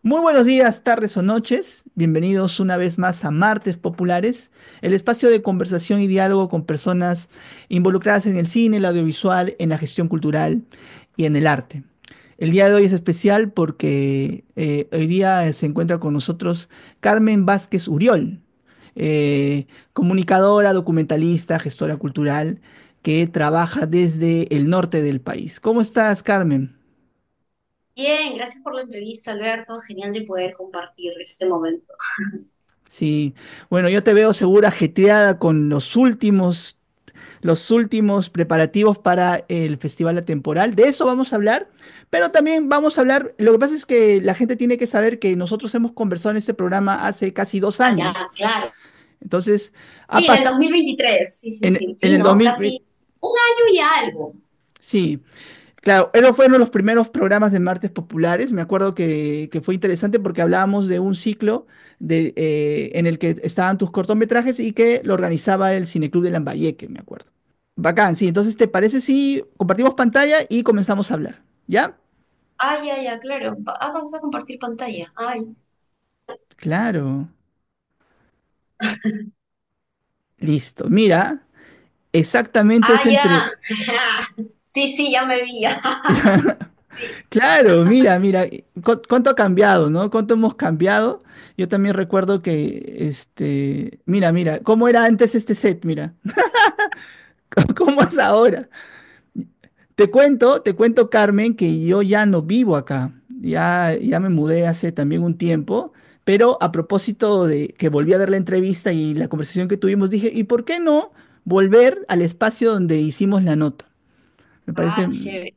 Muy buenos días, tardes o noches. Bienvenidos una vez más a Martes Populares, el espacio de conversación y diálogo con personas involucradas en el cine, el audiovisual, en la gestión cultural y en el arte. El día de hoy es especial porque hoy día se encuentra con nosotros Carmen Vázquez Uriol, comunicadora, documentalista, gestora cultural, que trabaja desde el norte del país. ¿Cómo estás, Carmen? Bien, gracias por la entrevista, Alberto. Genial de poder compartir este momento. Sí, bueno, yo te veo segura, ajetreada con los últimos preparativos para el Festival Atemporal. De eso vamos a hablar, pero también vamos a hablar, lo que pasa es que la gente tiene que saber que nosotros hemos conversado en este programa hace casi dos Ah, ya, años. claro. Entonces, Sí, en el 2023. Sí, sí, sí. en Sí, el no, 2020, casi un año y algo. sí, claro, esos fueron los primeros programas de Martes Populares. Me acuerdo que fue interesante porque hablábamos de un ciclo en el que estaban tus cortometrajes y que lo organizaba el Cineclub de Lambayeque, me acuerdo. Bacán, sí. Entonces, ¿te parece si compartimos pantalla y comenzamos a hablar? ¿Ya? Ay, ya, ya, claro. Vamos a compartir pantalla. Ay. Claro. Listo. Mira, exactamente es Ah, ya. entre... Sí, sí, ya me vi. Sí. Claro, mira, cuánto ha cambiado, ¿no? Cuánto hemos cambiado. Yo también recuerdo que, mira, cómo era antes este set, mira, cómo es ahora. Te cuento, Carmen, que yo ya no vivo acá. Ya me mudé hace también un tiempo, pero a propósito de que volví a ver la entrevista y la conversación que tuvimos, dije, ¿y por qué no volver al espacio donde hicimos la nota? Me parece. Ah, chévere,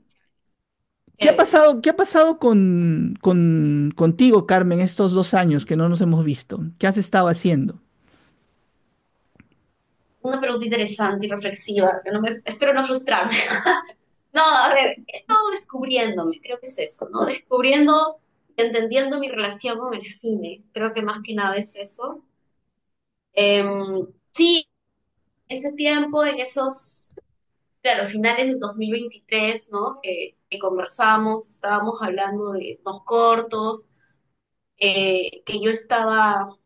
chévere. ¿Qué ha pasado contigo, Carmen, estos dos años que no nos hemos visto? ¿Qué has estado haciendo? Una pregunta interesante y reflexiva. Que no me, espero no frustrarme. No, a ver, he estado descubriéndome, creo que es eso, ¿no? Descubriendo, entendiendo mi relación con el cine. Creo que más que nada es eso. Sí, ese tiempo, en esos, claro, finales del 2023, ¿no? Que conversamos, estábamos hablando de los cortos, que yo estaba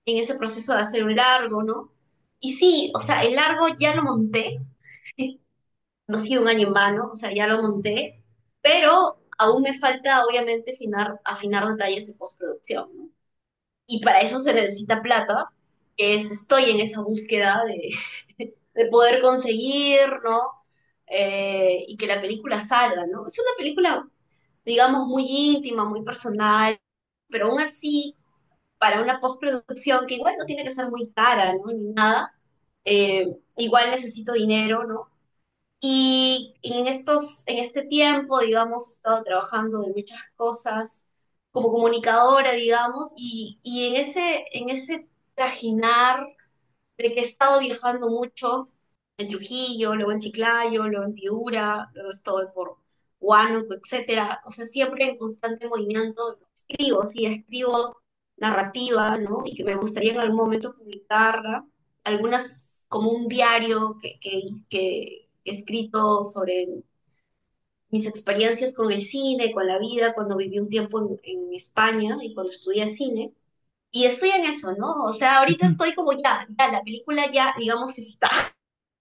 en ese proceso de hacer un largo, ¿no? Y sí, o sea, el largo ya lo monté, no ha sido un año en vano, o sea, ya lo monté, pero aún me falta, obviamente, afinar detalles de postproducción, ¿no? Y para eso se necesita plata, estoy en esa búsqueda de poder conseguir, ¿no? Y que la película salga, ¿no? Es una película, digamos, muy íntima, muy personal, pero aún así, para una postproducción que igual no tiene que ser muy cara, ¿no? Ni nada, igual necesito dinero, ¿no? Y en este tiempo, digamos, he estado trabajando en muchas cosas como comunicadora, digamos, y en ese trajinar de que he estado viajando mucho en Trujillo, luego en Chiclayo, luego en Piura, luego estoy por Huánuco, etcétera. O sea, siempre en constante movimiento. Escribo, sí, escribo narrativa, ¿no? Y que me gustaría en algún momento publicarla. Algunas, como un diario que he escrito sobre mis experiencias con el cine, con la vida, cuando viví un tiempo en España y cuando estudié cine. Y estoy en eso, ¿no? O sea, ahorita Ujú. estoy como ya, la película ya, digamos, está,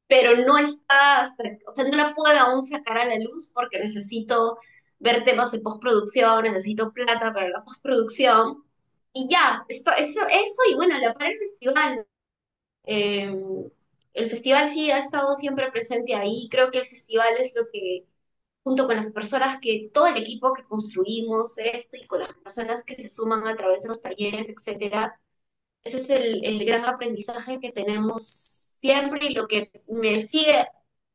pero no está, o sea, no la puedo aún sacar a la luz porque necesito ver temas de postproducción, necesito plata para la postproducción. Y ya, eso y bueno, para el festival. eh, el festival sí ha estado siempre presente ahí. Creo que el festival es lo que, junto con las personas todo el equipo que construimos esto y con las personas que se suman a través de los talleres, etcétera, ese es el gran aprendizaje que tenemos siempre y lo que me sigue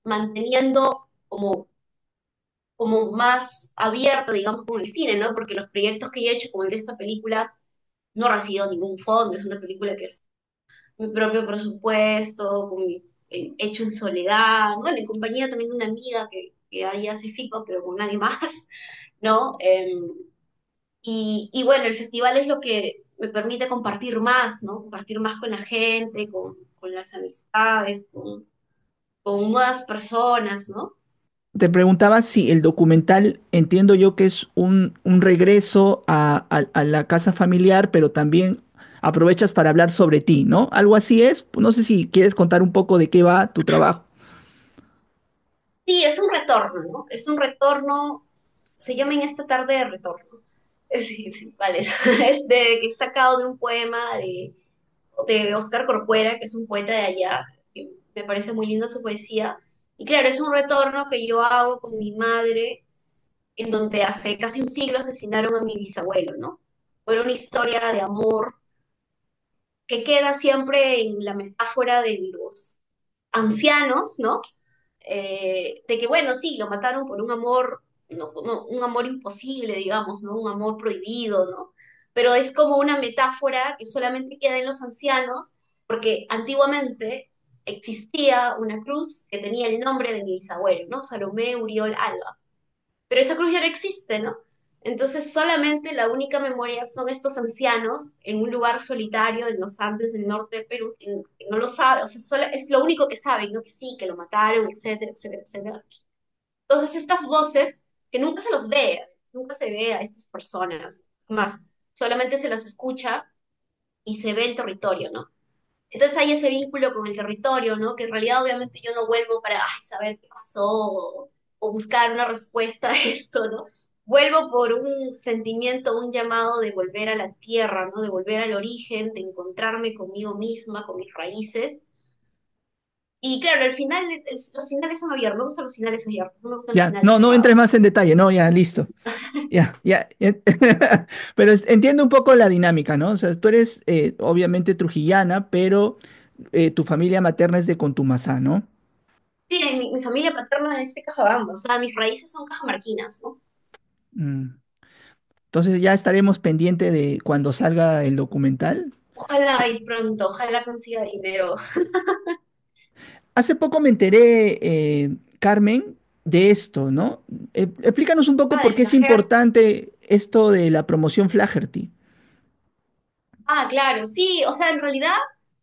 manteniendo como más abierta, digamos, con el cine, ¿no? Porque los proyectos que yo he hecho, como el de esta película, no ha recibido ningún fondo, es una película que es mi propio presupuesto, hecho en soledad, bueno, en compañía también de una amiga que ahí hace FICO, pero con nadie más, ¿no? Y bueno, el festival es lo que me permite compartir más, ¿no? Compartir más con la gente, con las amistades, con nuevas personas, ¿no? te preguntaba si el documental, entiendo yo que es un regreso a la casa familiar, pero también aprovechas para hablar sobre ti, ¿no? Algo así es. No sé si quieres contar un poco de qué va tu trabajo. Sí, es un retorno, ¿no? Es un retorno, se llama En esta tarde de retorno. Sí, sí, vale, es de, que es sacado de un poema de Oscar Corcuera, que es un poeta de allá, que me parece muy lindo su poesía. Y claro, es un retorno que yo hago con mi madre, en donde hace casi un siglo asesinaron a mi bisabuelo, ¿no? Fue una historia de amor que queda siempre en la metáfora de los ancianos, ¿no? De que, bueno, sí, lo mataron por un amor, un amor imposible, digamos, ¿no? Un amor prohibido, ¿no? Pero es como una metáfora que solamente queda en los ancianos, porque antiguamente existía una cruz que tenía el nombre de mi bisabuelo, ¿no? Salomé Uriol Alba, pero esa cruz ya no existe, ¿no? Entonces solamente la única memoria son estos ancianos en un lugar solitario en los Andes del norte de Perú, que no lo sabe, o sea, es lo único que saben, ¿no? Que sí, que lo mataron, etcétera, etcétera, etcétera. Entonces estas voces que nunca se los ve, nunca se ve a estas personas, más, solamente se las escucha y se ve el territorio, ¿no? Entonces hay ese vínculo con el territorio, ¿no? Que en realidad obviamente yo no vuelvo para ay, saber qué pasó o buscar una respuesta a esto, ¿no? Vuelvo por un sentimiento, un llamado de volver a la tierra, ¿no? De volver al origen, de encontrarme conmigo misma, con mis raíces. Y claro, al final, los finales son abiertos. Me gustan los finales abiertos, no me gustan los Ya, finales no, no entres cerrados. más en detalle, no, ya, listo. Ya, ya. Pero entiendo un poco la dinámica, ¿no? O sea, tú eres obviamente trujillana, pero tu familia materna es de Contumazá, ¿no? Sí, mi familia paterna es de Cajabamba, o sea, mis raíces son cajamarquinas, ¿no? Mm. Entonces ya estaremos pendiente de cuando salga el documental. Ojalá S- y pronto, ojalá consiga dinero. Hace poco me enteré, Carmen, de esto, ¿no? Explícanos un poco Ah, por del qué es flager. importante esto de la promoción Flaherty. Ah, claro, sí, o sea, en realidad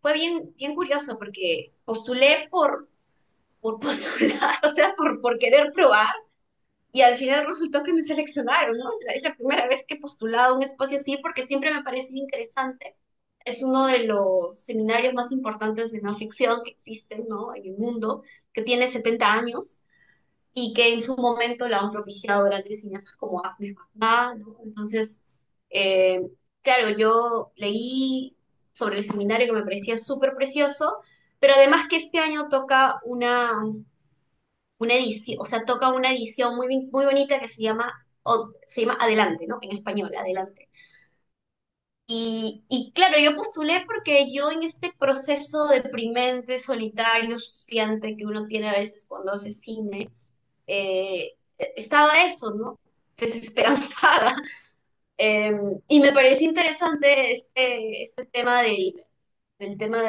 fue bien, bien curioso porque postulé por postular, o sea, por querer probar y al final resultó que me seleccionaron, ¿no? Es la primera vez que he postulado a un espacio así porque siempre me pareció interesante. Es uno de los seminarios más importantes de no ficción que existen, ¿no? En el mundo, que tiene 70 años y que en su momento la han propiciado grandes cineastas como Agnes Varda, ¿no? Entonces, eh, claro, yo leí sobre el seminario que me parecía súper precioso, pero además que este año toca una edición, o sea, toca una edición muy bonita que se llama Adelante, ¿no? En español, Adelante. Y claro, yo postulé porque yo en este proceso deprimente, solitario, sufriente que uno tiene a veces cuando hace cine, estaba eso, ¿no? Desesperanzada. Eh, y me pareció interesante este tema del tema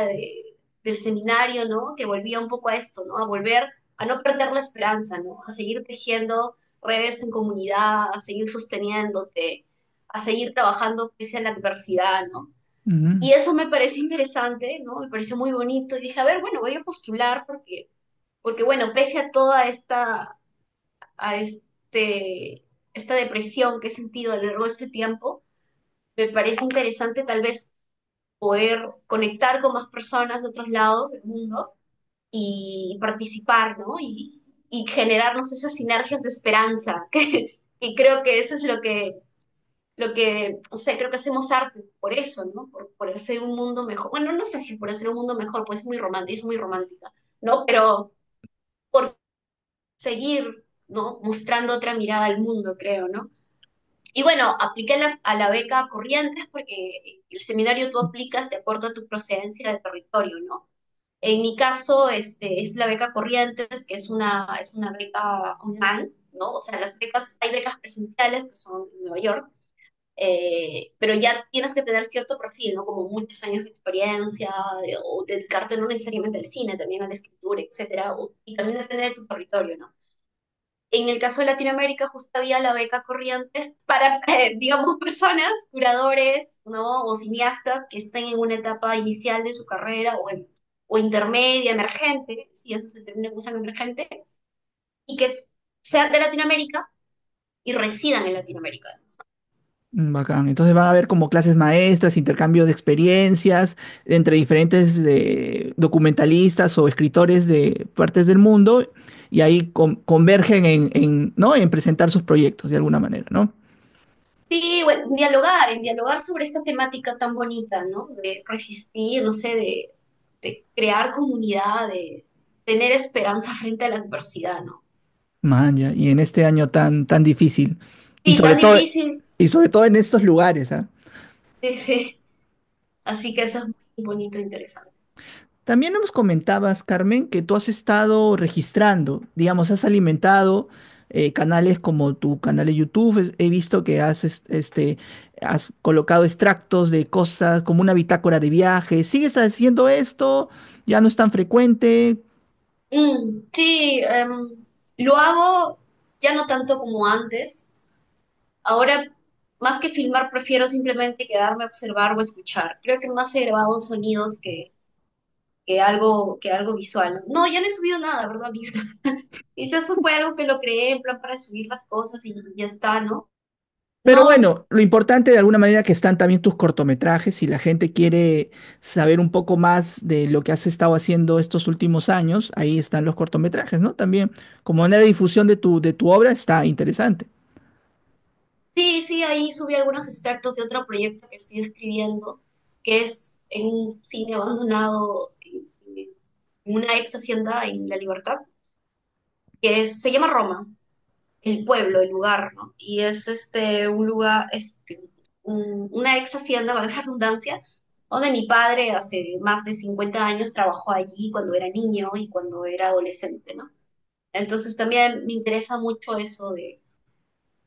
del seminario, ¿no? Que volvía un poco a esto, ¿no? A volver a no perder la esperanza, ¿no? A seguir tejiendo redes en comunidad, a seguir sosteniéndote, a seguir trabajando pese a la adversidad, ¿no? Ujú. Y eso me pareció interesante, ¿no? Me pareció muy bonito y dije, a ver, bueno, voy a postular porque bueno, pese a toda a esta depresión que he sentido a lo largo de este tiempo, me parece interesante tal vez poder conectar con más personas de otros lados del mundo y participar, ¿no? Y generarnos esas sinergias de esperanza, que creo que eso es o sea, creo que hacemos arte por eso, ¿no? Por hacer un mundo mejor. Bueno, no sé si por hacer un mundo mejor, pues es muy romántico, es muy romántica, ¿no? Pero por seguir, ¿no? Mostrando otra mirada al mundo, creo, ¿no? Y bueno, apliqué a la beca Corrientes porque el seminario tú aplicas de acuerdo a tu procedencia de territorio, ¿no? En mi caso, es la beca Corrientes, que es una beca online, ¿no? O sea, hay becas presenciales que son en Nueva York, pero ya tienes que tener cierto perfil, ¿no? Como muchos años de experiencia, o dedicarte no necesariamente al cine, también a la escritura, etcétera, y también depende de tu territorio, ¿no? En el caso de Latinoamérica, justo había la beca Corrientes para, digamos, personas, curadores, ¿no? O cineastas que estén en una etapa inicial de su carrera o intermedia, emergente, si eso se termina que usan emergente, y que sean de Latinoamérica y residan en Latinoamérica. Bacán. Entonces van a haber como clases maestras, intercambio de experiencias entre diferentes documentalistas o escritores de partes del mundo y ahí convergen ¿no? En presentar sus proyectos de alguna manera, ¿no? Sí, bueno, en dialogar sobre esta temática tan bonita, ¿no? De resistir, no sé, de crear comunidad, de tener esperanza frente a la adversidad, ¿no? Man, ya, y en este año tan difícil. Y Sí, sobre tan todo, difícil. y sobre todo en estos lugares, ¿ah? Sí, sí. Así que eso es muy bonito e interesante. También nos comentabas, Carmen, que tú has estado registrando, digamos, has alimentado canales como tu canal de YouTube. He visto que has colocado extractos de cosas como una bitácora de viaje. ¿Sigues haciendo esto? ¿Ya no es tan frecuente? Sí, lo hago ya no tanto como antes. Ahora, más que filmar, prefiero simplemente quedarme a observar o escuchar. Creo que más he grabado sonidos que algo visual. No, ya no he subido nada, ¿verdad, amiga? Quizás eso fue algo que lo creé en plan para subir las cosas y ya está, ¿no? Pero No, bueno, lo importante de alguna manera que están también tus cortometrajes. Si la gente quiere saber un poco más de lo que has estado haciendo estos últimos años, ahí están los cortometrajes, ¿no? También como manera de difusión de tu obra está interesante. sí, sí, ahí subí algunos extractos de otro proyecto que estoy escribiendo, que es en un cine abandonado en una ex hacienda en La Libertad, se llama Roma, el pueblo, el lugar, ¿no? Y es un lugar, una ex hacienda, valga la redundancia, donde mi padre hace más de 50 años trabajó allí cuando era niño y cuando era adolescente, ¿no? Entonces también me interesa mucho eso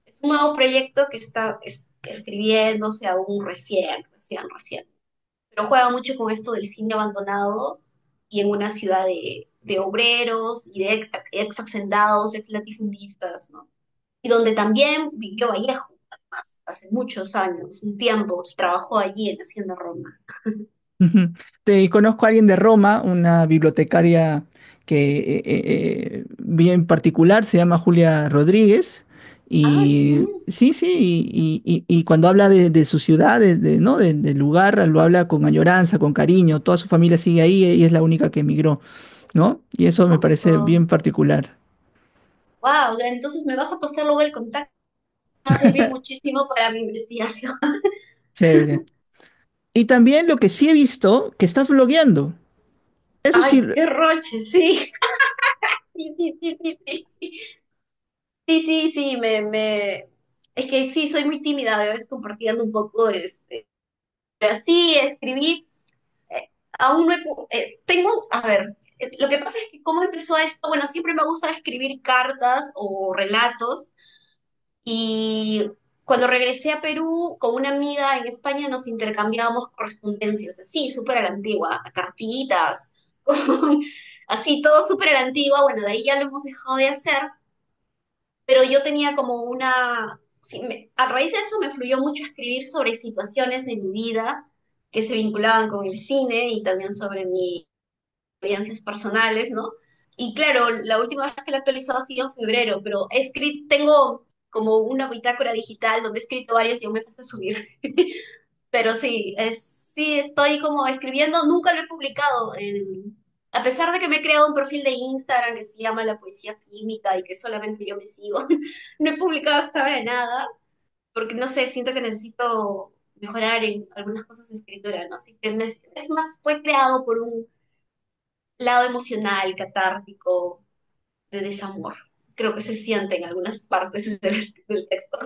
es un nuevo proyecto que está escribiéndose aún recién, pero juega mucho con esto del cine abandonado y en una ciudad de obreros y de ex hacendados, ex latifundistas, ¿no? Y donde también vivió Vallejo, además, hace muchos años, un tiempo, trabajó allí en Hacienda Roma. Ujú. Te conozco a alguien de Roma, una bibliotecaria que bien particular, se llama Julia Rodríguez. Ay, Y mm, sí, sí, y cuando habla de su ciudad, ¿no? Del lugar, lo habla con añoranza, con cariño. Toda su familia sigue ahí y es la única que emigró, ¿no? Y eso me parece bien particular. wow, entonces me vas a pasar luego el contacto, va a servir muchísimo para mi investigación. Chévere. Y también lo que sí he visto, que estás blogueando. Eso sí, Ay, qué roche, sí. Sí, sí, sí, sí, sí. Sí, sí, sí, es que sí, soy muy tímida, a veces compartiendo un poco, pero sí, escribí, aún no tengo, a ver, lo que pasa es que cómo empezó esto, bueno, siempre me gusta escribir cartas o relatos, y cuando regresé a Perú con una amiga en España nos intercambiábamos correspondencias, así, súper a la antigua, a cartitas, así, todo súper a la antigua, bueno, de ahí ya lo hemos dejado de hacer, pero yo tenía como sí, a raíz de eso me fluyó mucho escribir sobre situaciones de mi vida que se vinculaban con el cine y también sobre mis experiencias personales, ¿no? Y claro, la última vez que la he actualizado ha sido en febrero, pero tengo como una bitácora digital donde he escrito varios y aún me falta subir. Pero sí, sí, estoy como escribiendo, nunca lo he publicado. A pesar de que me he creado un perfil de Instagram que se llama La Poesía Química y que solamente yo me sigo, no he publicado hasta ahora nada, porque no sé, siento que necesito mejorar en algunas cosas de escritura, ¿no? Así que es más, fue creado por un lado emocional, catártico, de desamor. Creo que se siente en algunas partes del texto.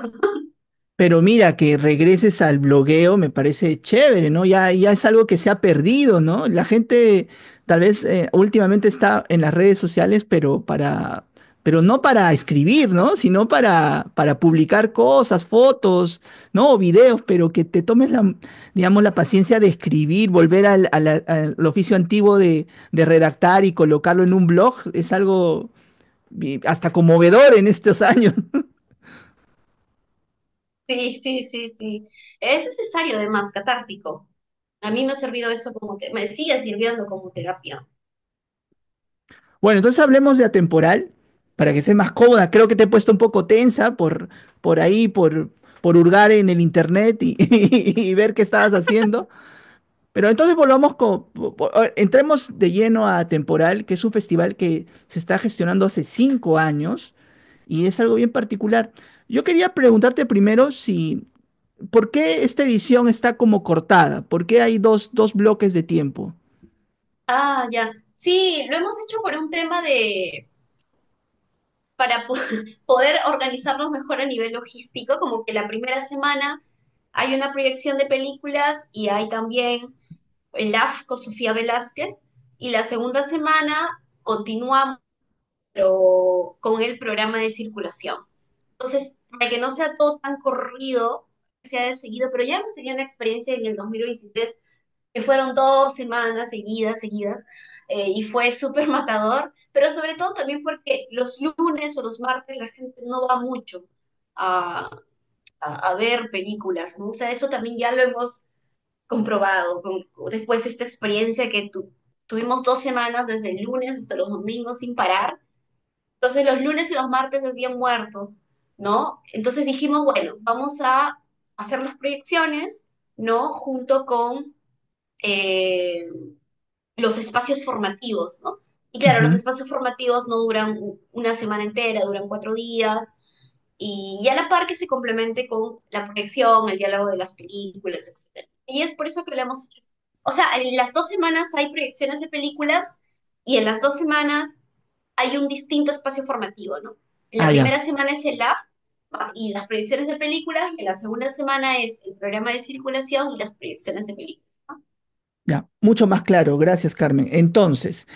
pero mira, que regreses al blogueo me parece chévere, ¿no? Ya es algo que se ha perdido, ¿no? La gente tal vez últimamente está en las redes sociales, pero no para escribir, ¿no? Sino para publicar cosas, fotos, ¿no? O videos, pero que te tomes digamos, la paciencia de escribir, volver al oficio antiguo de redactar y colocarlo en un blog, es algo hasta conmovedor en estos años. Sí, sí, sí, sí. Es necesario, además, catártico. A mí me ha servido eso me sigue sirviendo como terapia. Bueno, entonces hablemos de atemporal. para que estés más cómoda. Creo que te he puesto un poco tensa por ahí, por hurgar en el internet y ver qué estabas haciendo. Pero entonces volvamos entremos de lleno a Temporal, que es un festival que se está gestionando hace 5 años y es algo bien particular. Yo quería preguntarte primero ¿por qué esta edición está como cortada? ¿Por qué hay dos bloques de tiempo? Ah, ya. Sí, lo hemos hecho por un tema de, para poder organizarnos mejor a nivel logístico, como que la primera semana hay una proyección de películas y hay también el AF con Sofía Velázquez, y la segunda semana continuamos pero con el programa de circulación. Entonces, para que no sea todo tan corrido, sea de seguido, pero ya hemos tenido una experiencia en el 2023 que fueron 2 semanas seguidas, y fue súper matador, pero sobre todo también porque los lunes o los martes la gente no va mucho a, a ver películas, ¿no? O sea, eso también ya lo hemos comprobado después de esta experiencia que tuvimos 2 semanas desde el lunes hasta los domingos sin parar. Entonces los lunes y los martes es bien muerto, ¿no? Entonces dijimos, bueno, vamos a hacer las proyecciones, ¿no? Junto con eh, los espacios formativos, ¿no? Y claro, los Ujú. espacios formativos no duran una semana entera, duran 4 días, y a la par que se complemente con la proyección, el diálogo de las películas, etcétera. Y es por eso que lo hemos hecho así. O sea, en las 2 semanas hay proyecciones de películas y en las 2 semanas hay un distinto espacio formativo, ¿no? En la Ah, ya. primera semana es el lab y las proyecciones de películas, y en la segunda semana es el programa de circulación y las proyecciones de películas. Ya, mucho más claro, gracias Carmen. Entonces,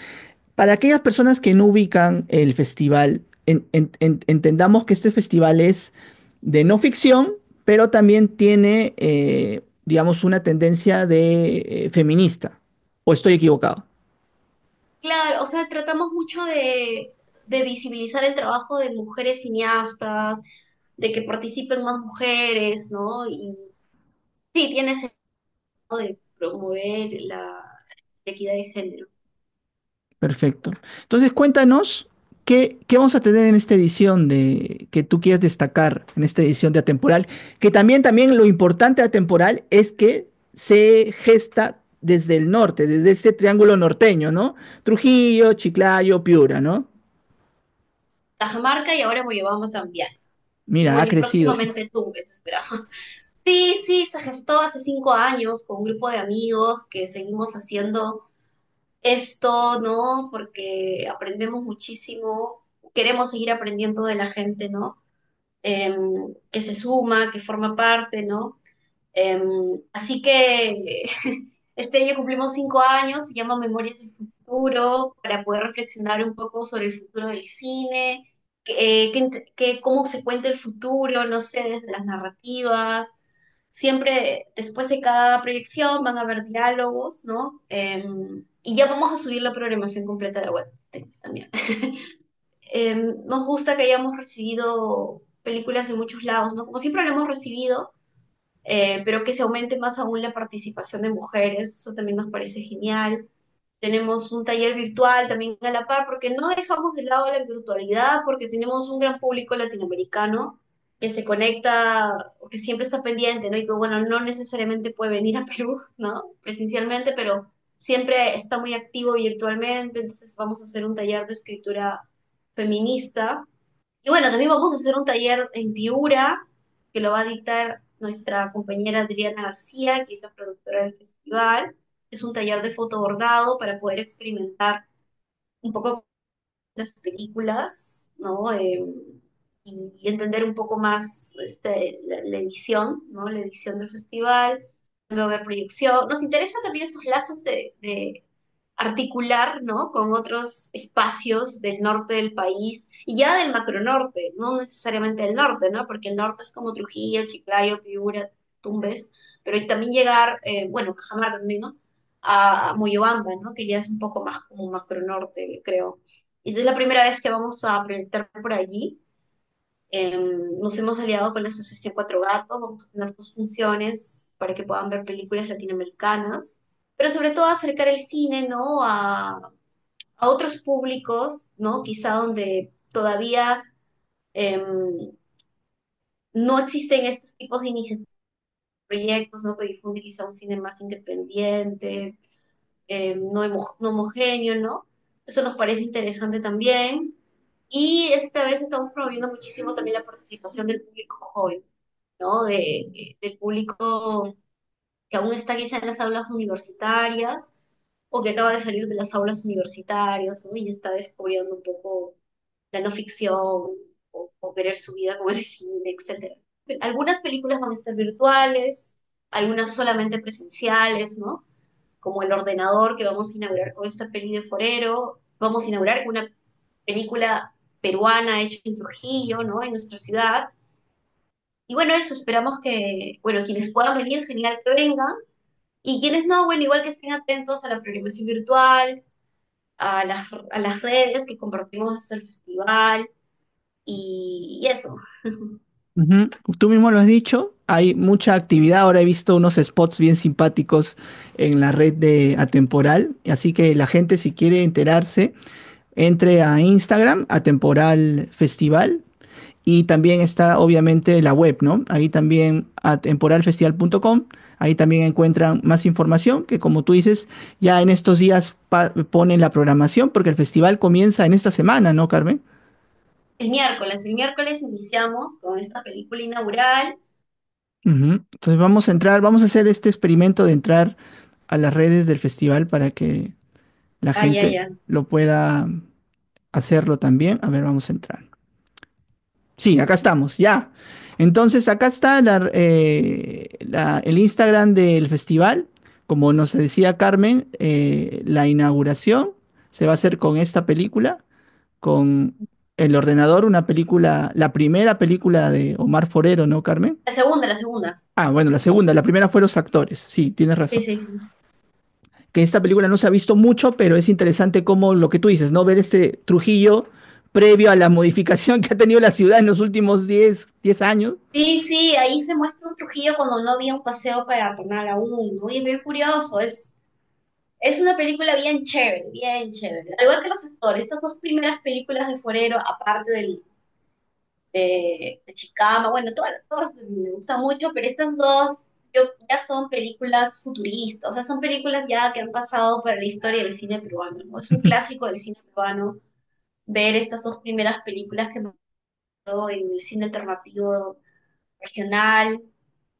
para aquellas personas que no ubican el festival, entendamos que este festival es de no ficción, pero también tiene, digamos, una tendencia de feminista. ¿O estoy equivocado? Claro, o sea, tratamos mucho de visibilizar el trabajo de mujeres cineastas, de que participen más mujeres, ¿no? Y sí, tiene ese modo de promover la equidad de género. Perfecto. Entonces, cuéntanos qué vamos a tener en esta edición que tú quieres destacar, en esta edición de Atemporal, que también lo importante de Atemporal es que se gesta desde el norte, desde ese triángulo norteño, ¿no? Trujillo, Chiclayo, Piura, ¿no? Cajamarca y ahora Moyobamba también. Y Mira, ha bueno, y crecido. próximamente Tumbes, esperamos. Sí, sí, se gestó hace 5 años con un grupo de amigos que seguimos haciendo esto, ¿no? Porque aprendemos muchísimo, queremos seguir aprendiendo de la gente, ¿no? Que se suma, que forma parte, ¿no? Así que este año cumplimos 5 años, se llama Memorias del Futuro, para poder reflexionar un poco sobre el futuro del cine, cómo se cuenta el futuro, no sé, desde las narrativas. Siempre después de cada proyección van a haber diálogos, ¿no? Y ya vamos a subir la programación completa a la web también. Nos gusta que hayamos recibido películas de muchos lados, ¿no? Como siempre lo hemos recibido, pero que se aumente más aún la participación de mujeres, eso también nos parece genial. Tenemos un taller virtual también a la par, porque no dejamos de lado la virtualidad, porque tenemos un gran público latinoamericano que se conecta, o que siempre está pendiente, ¿no? Y que, bueno, no necesariamente puede venir a Perú, ¿no? Presencialmente, pero siempre está muy activo virtualmente, entonces vamos a hacer un taller de escritura feminista. Y bueno, también vamos a hacer un taller en Piura, que lo va a dictar nuestra compañera Adriana García, que es la productora del festival. Es un taller de fotobordado para poder experimentar un poco las películas, ¿no? Y entender un poco más la edición, ¿no? La edición del festival. También va a haber proyección. Nos interesa también estos lazos de articular, ¿no? Con otros espacios del norte del país y ya del macronorte, no necesariamente del norte, ¿no? Porque el norte es como Trujillo, Chiclayo, Piura, Tumbes, pero y también llegar, bueno, Cajamarca también, ¿no? A Moyobamba, ¿no? Que ya es un poco más como macronorte, creo. Y es la primera vez que vamos a proyectar por allí. Nos hemos aliado con la Asociación Cuatro Gatos, vamos a tener 2 funciones para que puedan ver películas latinoamericanas, pero sobre todo acercar el cine, ¿no? A otros públicos, ¿no? Quizá donde todavía em, no existen estos tipos de iniciativas, proyectos, ¿no? Que difunden quizá un cine más independiente, no homogéneo, ¿no? Eso nos parece interesante también. Y esta vez estamos promoviendo muchísimo también la participación del público joven, ¿no? Del público que aún está quizá en las aulas universitarias o que acaba de salir de las aulas universitarias, ¿no? Y está descubriendo un poco la no ficción o querer su vida con el cine, etcétera. Algunas películas van a estar virtuales, algunas solamente presenciales, ¿no? Como El Ordenador, que vamos a inaugurar con esta peli de Forero. Vamos a inaugurar con una película peruana hecha en Trujillo, ¿no? En nuestra ciudad. Y bueno, eso, esperamos que, bueno, quienes puedan venir, genial que vengan. Y quienes no, bueno, igual que estén atentos a la programación virtual, a las redes que compartimos el festival y eso. Ujú. Tú mismo lo has dicho, hay mucha actividad. Ahora he visto unos spots bien simpáticos en la red de Atemporal, así que la gente si quiere enterarse, entre a Instagram, Atemporal Festival, y también está obviamente la web, ¿no? Ahí también atemporalfestival.com, ahí también encuentran más información que como tú dices, ya en estos días ponen la programación porque el festival comienza en esta semana, ¿no, Carmen? El miércoles iniciamos con esta película inaugural. Ujú. Entonces vamos a entrar, vamos a hacer este experimento de entrar a las redes del festival para que la Ah, ya, gente ya. lo pueda hacerlo también. A ver, vamos a entrar. Sí, acá estamos, ya. Entonces, acá está el Instagram del festival. Como nos decía Carmen, la inauguración se va a hacer con esta película, con El Ordenador, una película, la primera película de Omar Forero, ¿no, Carmen? La segunda, la segunda. Ah, bueno, la segunda, la primera fue los actores, sí, tienes Sí, razón. sí, sí. Que esta película no se ha visto mucho, pero es interesante como lo que tú dices, ¿no? Ver este Trujillo previo a la modificación que ha tenido la ciudad en los últimos diez años. Sí, sí, ahí se muestra un Trujillo cuando no había un paseo peatonal aún, ¿no? Y es bien curioso, es una película bien chévere, bien chévere. Al igual que los actores, estas dos primeras películas de Forero, aparte de Chicama, bueno, todas me gustan mucho, pero estas dos ya son películas futuristas, o sea, son películas ya que han pasado para la historia del cine peruano, ¿no? Es un clásico del cine peruano ver estas dos primeras películas que me pasó en el cine alternativo regional,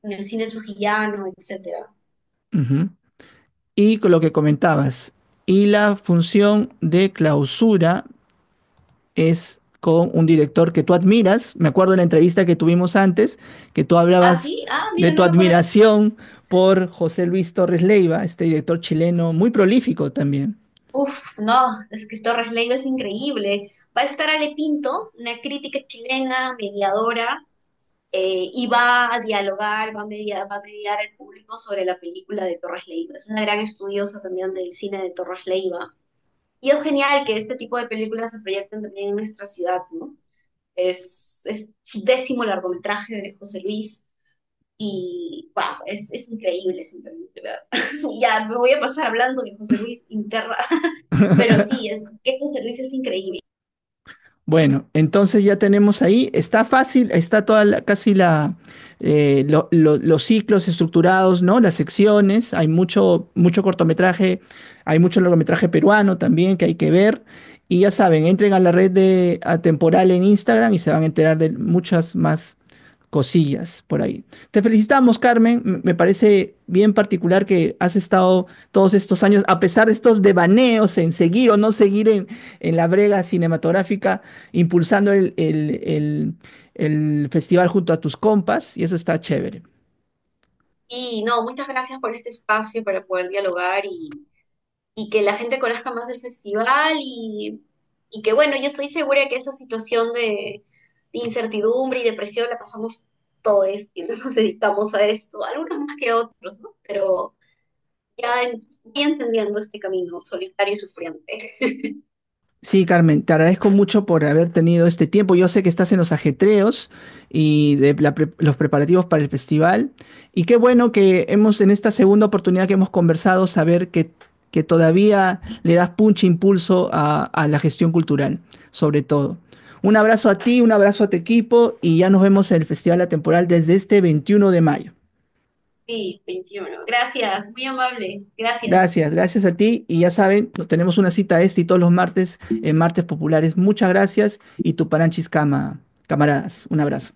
en el cine trujillano, etcétera. Ujú. Y con lo que comentabas, y la función de clausura es con un director que tú admiras. Me acuerdo en la entrevista que tuvimos antes, que tú Ah, hablabas sí, ah, de mira, tu no me acuerdo. admiración por José Luis Torres Leiva, este director chileno muy prolífico también. Uf, no, es que Torres Leiva es increíble. Va a estar Ale Pinto, una crítica chilena, mediadora, y va a dialogar, va a mediar al público sobre la película de Torres Leiva. Es una gran estudiosa también del cine de Torres Leiva. Y es genial que este tipo de películas se proyecten también en nuestra ciudad, ¿no? Es su décimo largometraje de José Luis y wow, es increíble simplemente. ¿Verdad? Ya me voy a pasar hablando de José Luis Interra, pero sí, es que José Luis es increíble. Bueno, entonces ya tenemos ahí, está fácil, está toda casi los ciclos estructurados, ¿no? Las secciones, hay mucho cortometraje, hay mucho largometraje peruano también que hay que ver. Y ya saben, entren a la red de Atemporal en Instagram y se van a enterar de muchas más cosillas por ahí. Te felicitamos, Carmen. Me parece bien particular que has estado todos estos años, a pesar de estos devaneos en seguir o no seguir en la brega cinematográfica, impulsando el festival junto a tus compas, y eso está chévere. Y no, muchas gracias por este espacio para poder dialogar y que la gente conozca más del festival y que bueno, yo estoy segura que esa situación de incertidumbre y depresión la pasamos todos y no nos dedicamos a esto, algunos más que otros, ¿no? Pero ya voy entendiendo este camino solitario y sufriente. Sí, Carmen, te agradezco mucho por haber tenido este tiempo. Yo sé que estás en los ajetreos y de los preparativos para el festival. Y qué bueno que hemos, en esta segunda oportunidad que hemos conversado, saber que todavía le das punch impulso a la gestión cultural, sobre todo. Un abrazo a ti, un abrazo a tu equipo y ya nos vemos en el Festival La Temporal desde este 21 de mayo. Sí, 21. Gracias, muy amable. Gracias. Gracias, gracias a ti y ya saben, tenemos una cita este y todos los martes en Martes Populares. Muchas gracias y tu paranchis cama, camaradas. Un abrazo.